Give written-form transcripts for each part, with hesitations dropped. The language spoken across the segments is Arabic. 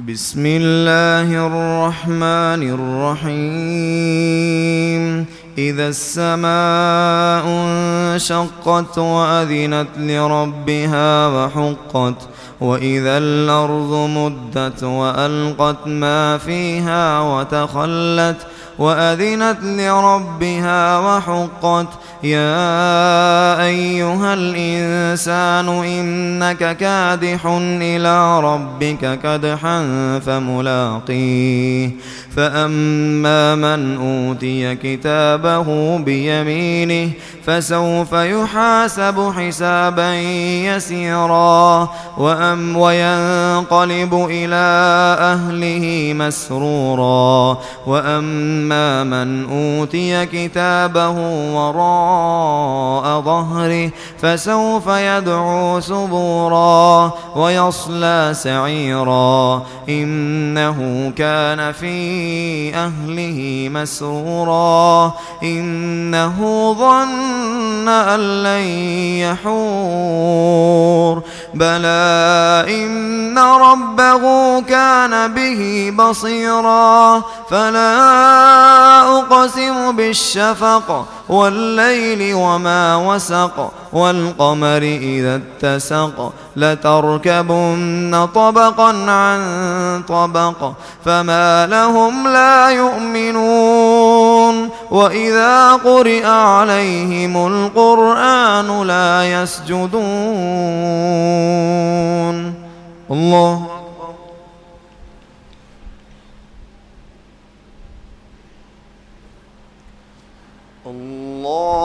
بسم الله الرحمن الرحيم. إذا السماء انشقت وأذنت لربها وحقت وإذا الأرض مدت وألقت ما فيها وتخلت وأذنت لربها وحقت يا أيها الإنسان إنك كادح إلى ربك كدحا فملاقيه فأما من أوتي كتابه بيمينه فسوف يحاسب حسابا يسيرا وينقلب إلى أهله مسرورا وأما من أوتي كتابه وراء ظهره فسوف يدعو ثبورا ويصلى سعيرا إنه كان في أهله مسرورا إنه ظن أن لن يحور بلى إن ربه كان به بصيرا فلا أقسم بالشفق والليل وما وسق والقمر إذا اتسق لتركبن طبقا عن طبق فما لهم لا يؤمنون وإذا قرئ عليهم القرآن لا يسجدون. الله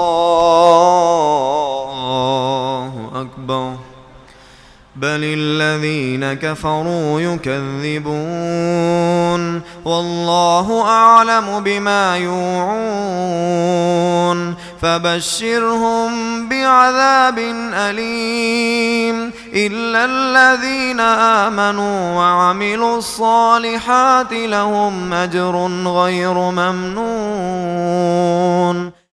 الله أكبر. بل الذين كفروا يكذبون والله أعلم بما يوعون فبشرهم بعذاب أليم إلا الذين آمنوا وعملوا الصالحات لهم أجر غير ممنون.